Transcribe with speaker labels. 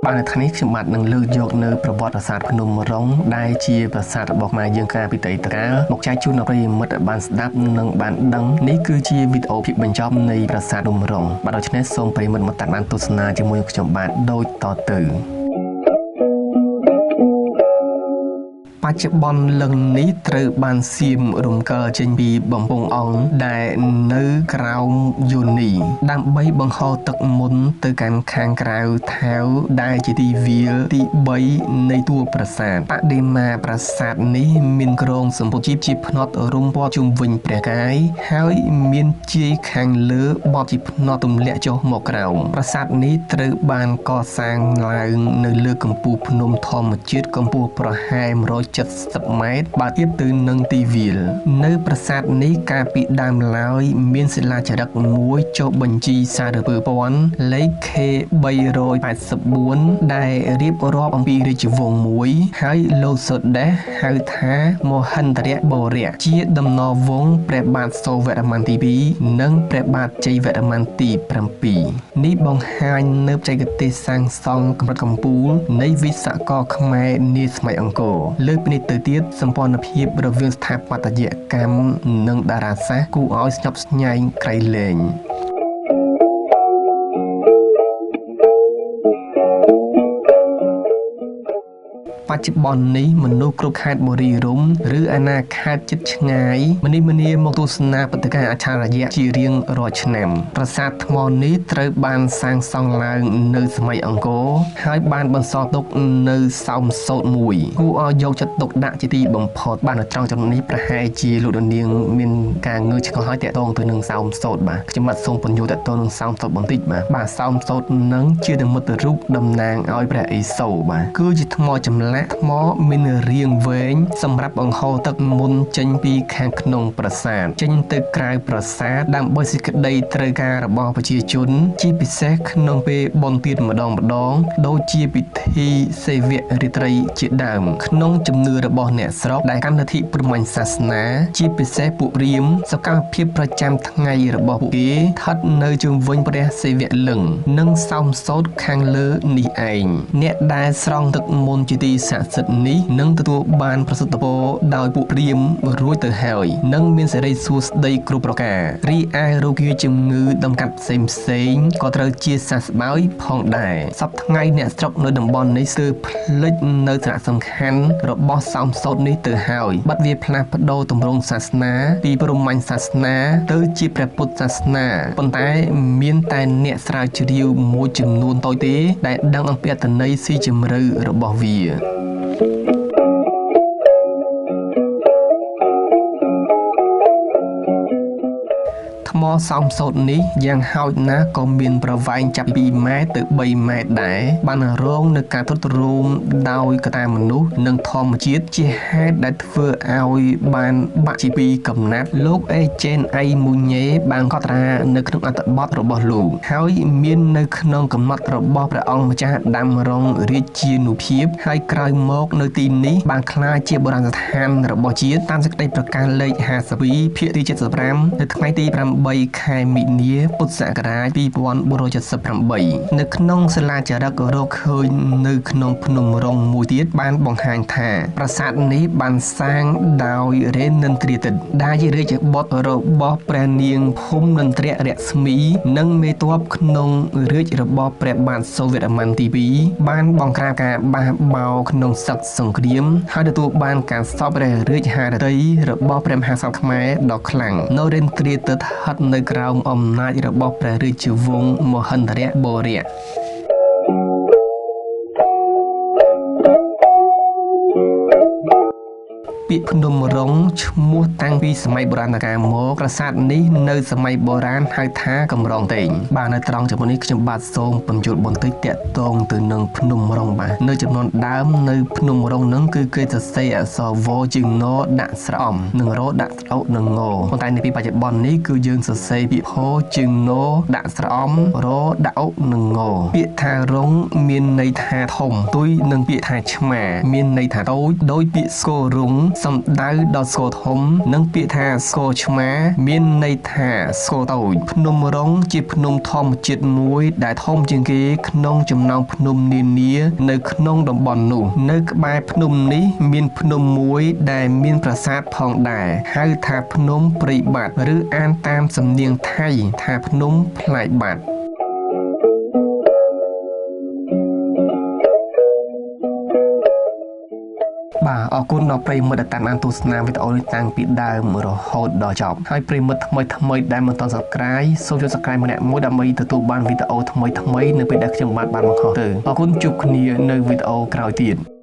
Speaker 1: បានថ្ងៃនេះខ្ញុំបាទនឹងលើកយកនៅប្រវត្តិប្រាសាទភ្នំរងដែលជាប្រាសាទរបស់ខ្មែរយើងកាលពីអតីតកាលមកចែកជូនដល់ប្រិយមិត្តឲ្យបានស្ដាប់និងបានដឹងនេះគឺជាវីដេអូភាពបញ្ចប់នៃប្រាសាទភ្នំរងបាទដូច្នេះសូមប្រិយមិត្តមកតាមដានទស្សនាជាមួយខ្ញុំបាទដូចតទៅបច្ចុប្បន្នលឹងនេះត្រូវបានសៀមរំកិលចេញពីបំពង់អង្គដែលនៅក្រោមយូនីដើម្បីបង្ហូរទឹកមុនទៅកាន់ខាងក្រៅថែវដែលជាទីវាលទី3នៃតួប្រាសាទបដិមាប្រាសាទនេះមានគ្រោងសម្ពុជីបជាភ្នាត់រុំព័ទ្ធជុំវិញព្រះកាយហើយមានជាយខាងលើបត់ជាភ្នាត់ទម្លាក់ចុះមកក្រោមប្រាសាទនេះត្រូវបានកសាងឡើងនៅលើកំពូលភ្នំធម្មជាតិកម្ពស់ប្រហែល170 ម៉ែត្របើធៀបទៅនឹងទីវាលនៅប្រាសាទនេះកាលពីដើមឡើយមានសិលាចារឹកមួយចុះបញ្ជីសារពើព័ន្ធលេខ K384 ដែលរៀបរាប់អំពីរាជវង្សមួយហើយលោកសូដេសហៅថាមហិន្ទរបុរៈជាដំណរវង្សព្រះបាទសូរវរ្ម័នទី2និងព្រះបាទជ័យវរ្ម័នទី7នេះបង្ហាញនៅបច្ចេកទេសសាងសង់កម្រិតកំពូលនៃវិស្វករខ្មែរនាសម័យអង្គរលើពីនេះទៅទៀតសម្ព័ន្ធភាពរវាងស្ថាបត្យកម្មនិងតារាសាស្ត្រគួរឲ្យស្ញប់ស្ញែងក្រៃលែងបច្ចុប្បន្ននេះមនុស្សគ្រប់ខេត្តបុរីរំឬអាណាខេត្តជិតឆ្ងាយមនីមកទស្សនាព្រឹត្តិការណ៍អច្ឆរិយៈជារៀងរាល់ឆ្នាំប្រាសាទថ្មនេះត្រូវបានសាងសង់ឡើងនៅសម័យអង្គរហើយបានបន្សល់ទុកនៅសោមសូត្រមួយគួរឲ្យយកចិត្តទុកដាក់ជាទីបំផុតបានត្រង់ចំណុចនេះប្រហែលជាលោកនាងមានការងើយឆ្ងល់ហើយតាក់ទងទៅនឹងសោមសូត្របាទខ្ញុំបាទសូមពន្យល់តាក់ទងនឹងសោមសូត្របន្តិចបាទសោមសូត្រនឹងជានិមិត្តរូបតំណាងឲ្យព្រះឥសូរបាទគឺជាថ្មចម្លាក់ថ្មមានរាងវែងសម្រាប់បង្ហូរទឹកមុនចេញពីខាងក្នុងប្រាសាទចេញទៅក្រៅប្រាសាទដើម្បីសេចក្តីត្រូវការរបស់ប្រជាជនជាពិសេសក្នុងពេលបុណ្យទានម្ដងដូចជាពិធីសេវៈរាត្រីជាដើមក្នុងជំនឿរបស់អ្នកស្រុកដែលកាន់លទ្ធិព្រហ្មញ្ញសាសនាជាពិសេសពួកព្រាហ្មណ៍សកម្មភាពប្រចាំថ្ងៃរបស់ពួកគេស្ថិតនៅជុំវិញព្រះសិវលិង្គនិងសោមសូត្រខាងលើនេះឯងអ្នកដែលស្រង់ទឹកមុនជាទីស័ក្តិសិទ្ធិនេះនឹងទទួលបានប្រសិទ្ធពរដោយពួកព្រាហ្មណ៍រួចទៅហើយនិងមានសិរីសួស្តីគ្រប់ប្រការរីឯរោគជំងឺដំកាត់ផ្សេងក៏ត្រូវជាសះស្បើយផងដែរសប្តាហ៍ថ្ងៃអ្នកស្រុកនៅតំបន់នេះគឺភ្លេចនៅសារៈសំខាន់របស់សោមសូត្រនេះទៅហើយបាត់វាផ្លាស់ប្ដូរទម្រង់សាសនាពីព្រហ្មញ្ញសាសនាទៅជាព្រះពុទ្ធសាសនាប៉ុន្តែមានតែអ្នកស្រាវជ្រាវមួយចំនួនតូចទេដែលដឹងអំពីអត្ថន័យស៊ីជម្រៅរបស់វាថ្មសោមសូត្រនេះយ៉ាងហោចណាស់ក៏មានប្រវែងចាប់ពី2 ម៉ែត្រទៅ3 ម៉ែត្រដែរបានរងនឹងការទ្រុឌទ្រោមដោយកត្តាមនុស្សនិងធម្មជាតិជាហេតុដែលធ្វើឲ្យបានបាក់ជាពីកំណាត់លោកអេជេនអៃមូញេបានកត់ត្រានៅក្នុងអត្ថបទរបស់លោកហើយមាននៅក្នុងកំណត់របស់ព្រះអង្គម្ចាស់ដាំរងរាជានុភាពហើយក្រោយមកនៅទីនេះបានក្លាយជាបុរាណស្ថានរបស់ជាតិតាមសេចក្តីប្រកាសលេខ52ភាគទី75នៅថ្ងៃទី8 ខែមិនិនាពុទ្ធសករាជ2478នៅក្នុងសាលាចារឹករកឃើញនៅក្នុងភ្នំរងមួយទៀតបានបង្ហាញថាប្រាសាទនេះបានសាងដោយរេនិន្ទ្រាទិត្យដែលជារាជបុត្ររបស់ព្រះនាងភូមិន្ទ្ររស្មីនិងមេទ័ពក្នុងរាជរបស់ព្រះបាទសូរវរ្ម័នទី2បានបង្ក្រាបការបះបោរក្នុងសឹកសង្គ្រាមហើយទទួលបានការសពព្រះរាជហឫទ័យរបស់ព្រះមហាក្សត្រខ្មែរដ៏ខ្លាំងនៅរេនិន្ទ្រាទិត្យស្ថិតនៅក្រោមអំណាចរបស់ព្រះរាជវង្សមហិន្ទរបុរៈពាក្យភ្នំរងឈ្មោះតាំងពីសម័យបុរាណកាលមកប្រាសាទនេះនៅសម័យបុរាណហៅថាកំរងតេងបាទនៅត្រង់ចំណុចនេះខ្ញុំបាទសូមបញ្យល់បន្តិចតាក់ទងទៅនឹងភ្នំរងបាទនៅចំនួនដើមនៅភ្នំរងនឹងគឺគេសរសេរអក្សរវជើងណដាក់ស្រអំនិងរដាក់ស្រអុនិងងប៉ុន្តែនៅពេលបច្ចុប្បន្ននេះគឺយើងសរសេរពាក្យផជើងណដាក់ស្រអំរដាក់អុនិងងពាក្យថារងមានន័យថាធំទុយនិងពាក្យថាឆ្មាមានន័យថាតូចដោយពាក្យស្គររង សំដៅដល់ស្គរធំនិងពាក្យថាស្គរឆ្មាមានន័យថាស្គរតូចភ្នំរុងជាភ្នំធម្មជាតិមួយដែលធំជាងគេក្នុងចំណោមភ្នំនានានៅក្នុងតំបន់នោះនៅក្បែរភ្នំនេះមានភ្នំមួយដែលមានប្រាសាទផងដែរហៅថាភ្នំព្រៃបាត់ឬអានតាមសំនៀងថៃថាភ្នំផ្លែកបាត់បាទអរគុណដល់ប្រិយមិត្តដែលតាមដានទស្សនាវីដេអូនេះតាំងពីដើមរហូតដល់ចប់ហើយប្រិយមិត្តថ្មីដែលមិនទាន់ Subscribe សូមចុច Subscribe ម្នាក់មួយដើម្បីទទួលបានវីដេអូថ្មីនៅពេលដែលខ្ញុំបានបង្ហោះទៅអរគុណជួបគ្នានៅវីដេអូក្រោយទៀត